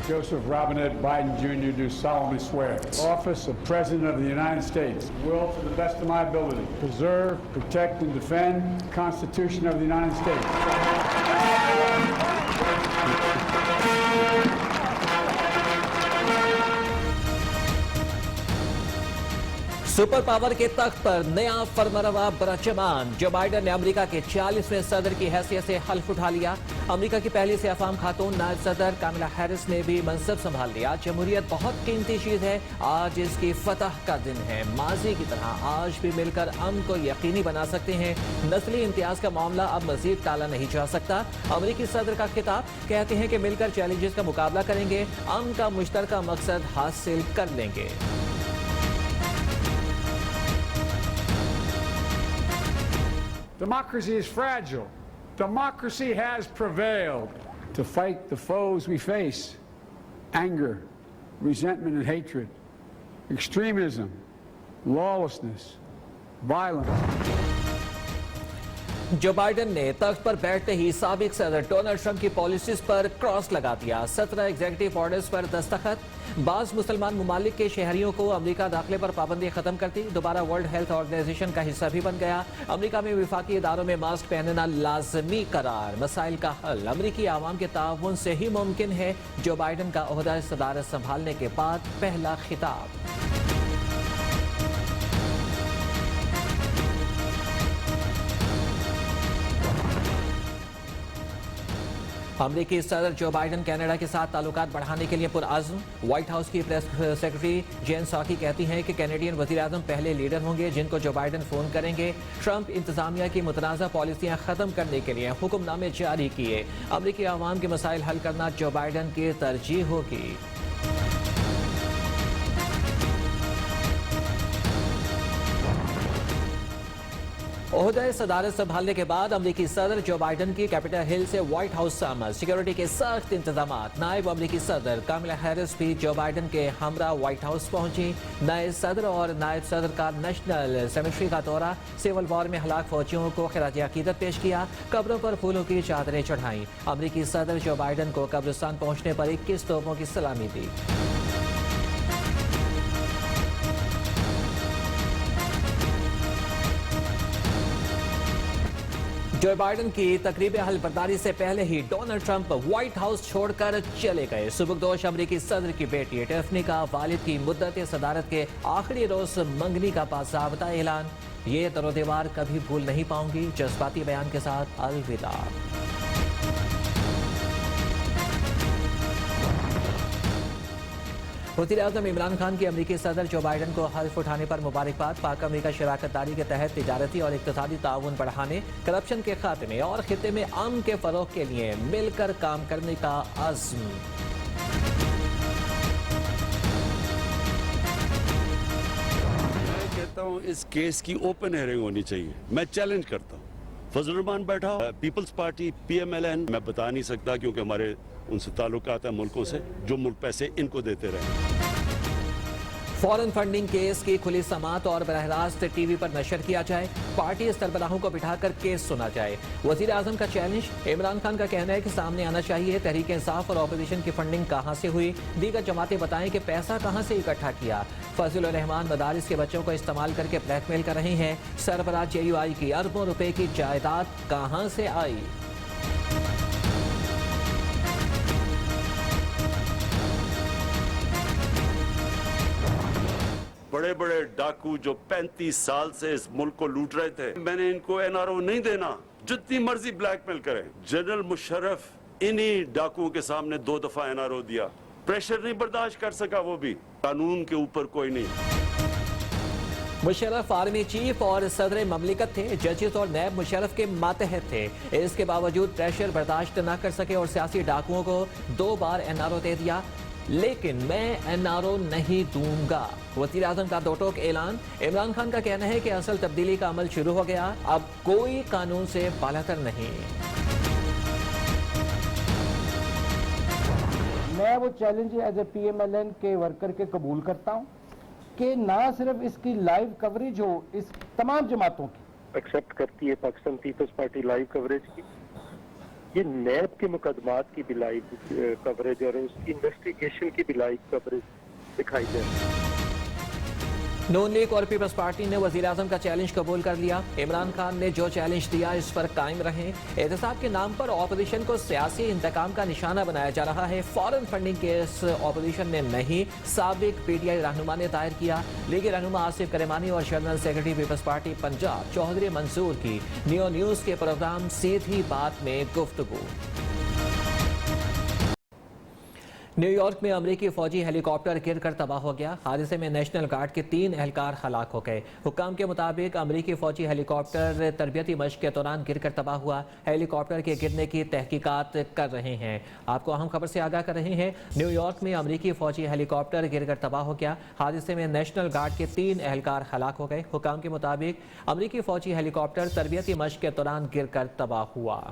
Joseph Robinette Biden Jr. do solemnly swear. Office of President of the United States. Will, to the best of my ability, preserve, protect, and defend the Constitution of the United States. Super power के तख्त पर नया फरमानरवा बरचमान। जो Biden ने America के 40वें सदर की हैसियत से हल्फ उठा लिया। अमेरिका की पहली से अफाम खातून नायब सदर कामिला हैरिस ने भी मनसब संभाल लिया। जमहूरियत बहुत कीमती चीज है, आज इसकी फतह का दिन है। माजी की तरह आज भी मिलकर अमन को यकीनी बना सकते हैं। नस्ली इम्तियाज का मामला अब मजीद टाला नहीं जा सकता। अमेरिकी सदर का खिताब, कहते हैं कि मिलकर चैलेंजेस का मुकाबला करेंगे, अमन का मुश्तरका मकसद हासिल कर लेंगे। Democracy is fragile. Democracy has prevailed. To fight the foes we face, anger, resentment and hatred, extremism, lawlessness, violence. जो बाइडन ने तख्त पर बैठते ही साबिक सदर डोनाल्ड ट्रंप की पॉलिसीज पर क्रॉस लगा दिया। 17 एग्जीक्यूटिव ऑर्डर्स पर दस्तखत। बाज मुसलमान ममालिक के शहरियों को अमेरिका दाखिले पर पाबंदी खत्म कर दी। दोबारा वर्ल्ड हेल्थ ऑर्गेनाइजेशन का हिस्सा भी बन गया। अमेरिका में विफाकी इदारों में मास्क पहनना लाजमी करार। मसाइल का हल अमेरिकी आवाम के ताउन से ही मुमकिन है। जो बाइडन का ओहदा सदारत संभालने के बाद पहला खिताब। अमेरिकी सदर जो बाइडन कनाडा के साथ ताल्लुकात बढ़ाने के लिए पुरआज़्म। व्हाइट हाउस की प्रेस सेक्रेटरी जेन साकी कहती हैं कि कैनेडियन वज़ीर-ए-आज़म पहले लीडर होंगे जिनको जो बाइडन फोन करेंगे। ट्रंप इंतजामिया की मुतनाज़ा पॉलिसियां खत्म करने के लिए हुक्मनामे जारी किए। अमेरिकी आवाम के मसाइल हल करना जो बाइडन की तरजीह होगी। ओहदा सदारत संभालने के बाद अमेरिकी सदर जो बाइडन की कैपिटल हिल से व्हाइट हाउस आमद। सिक्योरिटी के सख्त इंतजाम। नायब अमेरिकी सदर कामिला हैरिस भी जो बाइडन के हमरा व्हाइट हाउस पहुंची। नए सदर और नायब सदर का नेशनल सेमेट्री का दौरा। सिविल वॉर में हलाक फौजियों को खिराज अकीदत पेश किया। कब्रों पर फूलों की चादरें चढ़ाई। अमेरिकी सदर जो बाइडन को कब्रिस्तान पहुंचने पर 21 तोपों की सलामी दी। जो बाइडन की तकरीब अहल बर्दारी से पहले ही डोनाल्ड ट्रंप व्हाइट हाउस छोड़कर चले गए। सुबकदोश अमेरिकी सदर की बेटी टिफनी का वालिद की मुद्दत सदारत के आखिरी रोज मंगनी का बाज़ाब्ता ऐलान। ये दरोदीवार कभी भूल नहीं पाऊंगी। जज्बाती बयान के साथ अलविदा। वज़ीर-ए-आज़म इमरान खान की अमेरिकी सदर जो बाइडन को हल्फ उठाने पर मुबारकबाद। पाक अमेरिका शराकत दारी के तहत तिजारती और इक़्तिसादी ताउन बढ़ाने, करप्शन के खात्मे और खित्ते में अमन के फरोग के लिए मिलकर काम करने का अज़्म। मैं कहता हूँ इस केस की ओपन हेयरिंग होनी चाहिए। मैं चैलेंज करता हूँ। फजल रहमान बैठा, पीपल्स पार्टी, PMLN, मैं बता नहीं सकता क्योंकि हमारे उनसे ताल्लुकात है मुल्कों से, जो मुल्क पैसे इनको देते रहे। फॉरेन फंडिंग केस की खुली समात और बरह रास्त टीवी पर नशर किया जाए। पार्टी सरबराहों को बिठाकर केस सुना जाए। वजीर आजम का चैलेंज। इमरान खान का कहना है कि सामने आना चाहिए तहरीक इंसाफ और ऑपोजिशन की फंडिंग कहां से हुई। दीगर जमातें बताएं कि पैसा कहां से इकट्ठा किया। फजलुर रहमान मदारिस के बच्चों को इस्तेमाल करके ब्लैकमेल कर रहे हैं। सरबराह JUI की अरबों रुपए की जायदाद कहां से आई। बड़े बड़े डाकू जो 35 साल से इस मुल्क को लूट रहे थे, मैंने इनको NRO नहीं देना, जितनी मर्जी ब्लैकमेल करें। जनरल मुशर्रफ इन्हीं डाकुओं के सामने 2 दफा NRO दिया। प्रेशर नहीं बर्दाश्त कर सका, वो भी कानून के ऊपर कोई नहीं। मुशर्रफ आर्मी चीफ और सदर ममलिकत थे। जजेस और नैब मुशर्रफ के मातहत थे। इसके बावजूद प्रेशर बर्दाश्त न कर सके और सियासी डाकुओं को 2 बार NRO दे दिया। लेकिन मैं NRO नहीं दूंगा। वज़ीर आज़म का दो टोक ऐलान। इमरान खान का कहना है कि असल तब्दीली का अमल शुरू हो गया, अब कोई कानून से बालातर नहीं। मैं वो चैलेंज एज ए PMLN के वर्कर के कबूल करता हूँ कि ना सिर्फ इसकी लाइव कवरेज हो, इस तमाम जमातों की एक्सेप्ट करती है Pakistan Peoples Party live coverage की, ये नैब के मुकदमात की भी लाइव कवरेज और उसकी इन्वेस्टिगेशन की भी लाइव कवरेज दिखाई दे रही है। नून लीग और पीपल्स पार्टी ने वजीर आजम का चैलेंज कबूल कर लिया। इमरान खान ने जो चैलेंज दिया इस पर कायम रहे। एहतसाब के नाम पर ऑपोजिशन को सियासी इंतकाम का निशाना बनाया जा रहा है। फॉरेन फंडिंग केस ऑपोजिशन ने नहीं, साबिक पीटीआई रहनुमा ने दायर किया। लीगी रहनुमा आसिफ करेमानी और general secretary Peoples Party Punjab Chaudhry Mansoor की न्यू न्यूज के प्रोग्राम सीधी बात में गुफ्तगू। न्यूयॉर्क में अमेरिकी फौजी हेलीकॉप्टर गिरकर तबाह हो गया। हादसे में नेशनल गार्ड के 3 एहलकार हलाक हो गए। हुक्काम के मुताबिक अमेरिकी फौजी हेलीकॉप्टर तरबियती मशक के दौरान गिरकर तबाह हुआ। हेलीकॉप्टर के गिरने की तहकीकात कर रहे हैं। आपको अहम खबर से आगाह कर रहे हैं। न्यूयॉर्क में अमेरिकी फौजी हेलीकॉप्टर गिरकर तबाह हो गया। हादसे में नेशनल गार्ड के 3 एहलकार हलाक हो गए। हुक्काम के मुताबिक अमेरिकी फौजी हेलीकॉप्टर तरबियती मशक के दौरान गिरकर तबाह हुआ।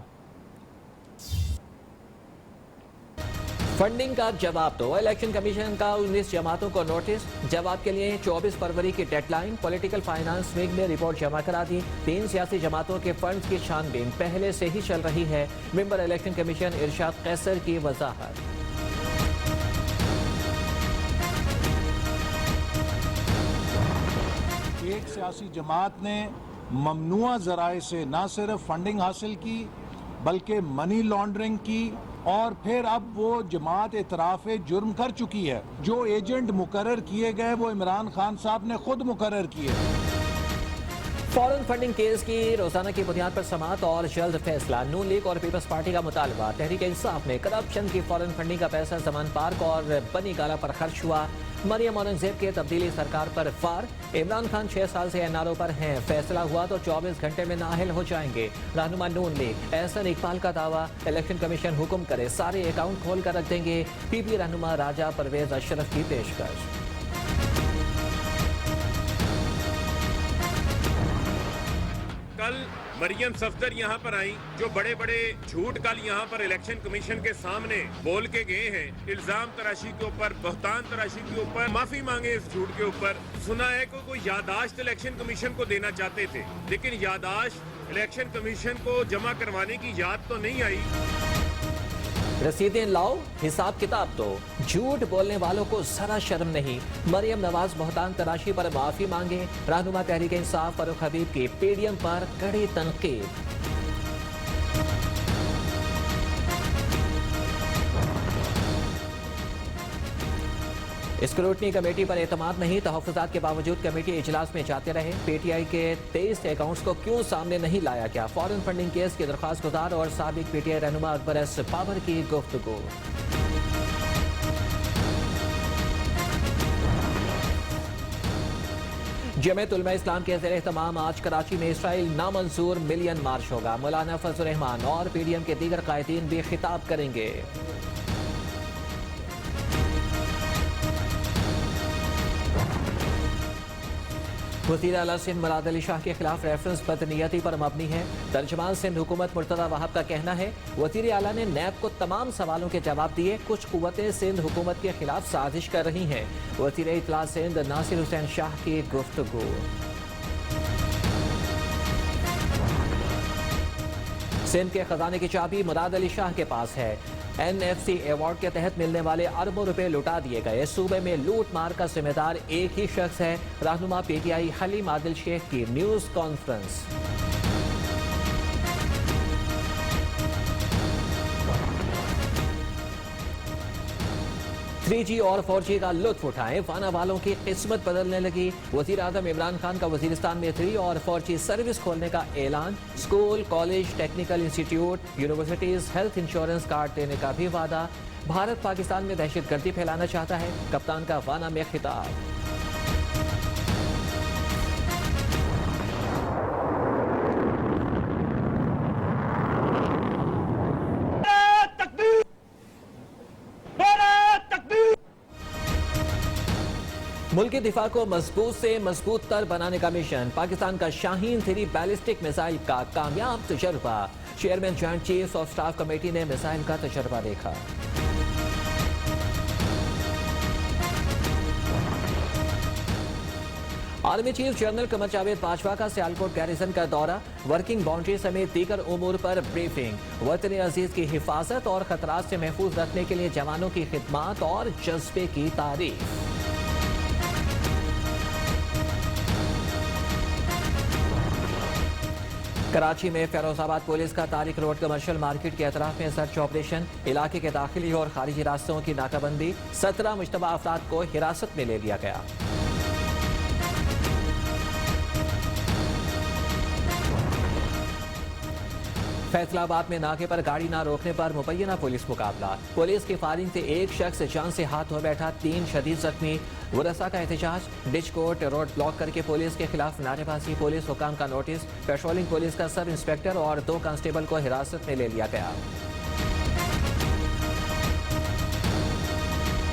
फंडिंग का जवाब दो। इलेक्शन कमीशन का 19 जमातों को नोटिस। जवाब के लिए 24 फरवरी की डेडलाइन। पॉलिटिकल फाइनेंस विंग ने रिपोर्ट जमा करा दी। 3 सियासी जमातों के फंड्स की छानबीन पहले से ही चल रही है। मेंबर इलेक्शन कमीशन इरशाद कैसर की वजाहत। एक सियासी जमात ने ममनुआ जराए से न सिर्फ फंडिंग हासिल की बल्कि मनी लॉन्ड्रिंग की और फिर अब वो जमात इतराफ़ जुर्म कर चुकी है। जो एजेंट मुकर्रर किए गए वो इमरान खान साहब ने खुद मुकर्रर किए। फॉरेन फंडिंग केस की रोजाना की बुनियाद पर समाअत और जल्द फैसला। नून लीग और पीपल्स पार्टी का मुतालबा। तहरीक इंसाफ में करप्शन की फॉरेन फंडिंग का पैसा जमान पार्क और बनी गाला पर खर्च हुआ। मरियम औरंगजेब के तब्दीली सरकार पर फार। इमरान खान 6 साल से एनआरओ पर हैं। फैसला हुआ तो 24 घंटे में नाअहल हो जाएंगे। रहनुमा नून लीग एहसन इकबाल का दावा। इलेक्शन कमीशन हुक्म करे सारे अकाउंट खोल कर रख देंगे। पीपी रहनुमा राजा परवेज अशरफ की पेशकश। कल मरियम सफदर यहाँ पर आई, जो बड़े बड़े झूठ कल यहाँ पर इलेक्शन कमीशन के सामने बोल के गए हैं। इल्जाम तराशी के ऊपर, बहतान तराशी के ऊपर, माफी मांगे इस झूठ के ऊपर। सुना है कि कोई यादाश्त इलेक्शन कमीशन को देना चाहते थे, लेकिन यादाश्त इलेक्शन कमीशन को जमा करवाने की याद तो नहीं आई। रसीदें लाओ, हिसाब किताब दो। झूठ बोलने वालों को जरा शर्म नहीं। मरियम नवाज बहतान तराशी पर माफी मांगे। रहनुमा तहरीक इंसाफ फारूक हबीब की पीडीएम पर कड़ी तनकीद। स्क्रूटनी कमेटी पर एतमाद नहीं। तहफ़्फ़ुज़ात के बावजूद कमेटी इजलास में जाते रहे। पीटीआई के 23 अकाउंट्स को क्यों सामने नहीं लाया गया। फॉरेन फंडिंग केस की दरख्वास्त गुजार और साबिक पीटीआई रहनुमा अकबर एस पावर की गुफ्तगू। जमीयत उलमा इस्लाम के ज़ेर एहतमाम आज कराची में इसराइल नामंजूर मिलियन मार्च होगा। मौलाना फजल रहमान और पीडीएम के दीगर कायदीन भी खिताब करेंगे। वज़ीर आला सिंध मुराद अली शाह के खिलाफ रेफरेंस बदनीयती पर मबनी है। तर्जमान सिंध हुकूमत मुर्तज़ा वहाब का कहना है वज़ीर आला ने नैब को तमाम सवालों के जवाब दिए। कुछ कुव्वतें सिंध हुकूमत के खिलाफ साजिश कर रही हैं। वज़ीर इत्तला सिंध नासिर हुसैन शाह की गुफ्तगू। सिंध के खजाने की चाबी मुराद अली शाह के पास है। NFC अवार्ड के तहत मिलने वाले अरबों रुपए लुटा दिए गए। सूबे में लूट मार का जिम्मेदार एक ही शख्स है। रहनुमा पीटीआई हलीम आदिल शेख की न्यूज कॉन्फ्रेंस। 3G और 4G का लुत्फ उठाएं। वाना वालों की किस्मत बदलने लगी। वजीर आजम इमरान खान का वजीरिस्तान में 3 और 4G सर्विस खोलने का ऐलान। School, college, technical institute, universities health insurance card देने का भी वादा। भारत पाकिस्तान में दहशतगर्दी फैलाना चाहता है। कप्तान का वाना में खिताब। मुल्क के दिफा को मजबूत से मजबूत तर बनाने का मिशन। पाकिस्तान का शाहीन 3 बैलिस्टिक मिसाइल का कामयाब तजर्बा। Chairman joint chiefs of staff committee ने मिसाइल का तजर्बा देखा। Army chief general Qamar Javed Bajwa का सियालकोट गैरिसन का दौरा, वर्किंग बाउंड्री समेत दीगर उमूर पर ब्रीफिंग। वतन अजीज की हिफाजत और खतरात से महफूज रखने के लिए जवानों की खिदमत और जज्बे की तारीफ। कराची में फैरोजाबाद पुलिस का तारिक रोड कमर्शियल मार्केट के अतराफ में सर्च ऑपरेशन, इलाके के दाखिली और खारिजी रास्तों की नाकाबंदी, 17 मुश्तबा अफराद को हिरासत में ले लिया गया। फैसलाबाद में नाके पर गाड़ी ना रोकने पर मुबैना पुलिस मुकाबला, पुलिस की फायरिंग से एक शख्स जान से हाथ धो बैठा, 3 शदीद जख्मी। वरसा का एहतजाज, डिचकोट रोड ब्लॉक करके पुलिस के खिलाफ नारेबाजी, पुलिस हुकाम का नोटिस, पेट्रोलिंग पुलिस का सब इंस्पेक्टर और 2 कांस्टेबल को हिरासत में ले लिया गया।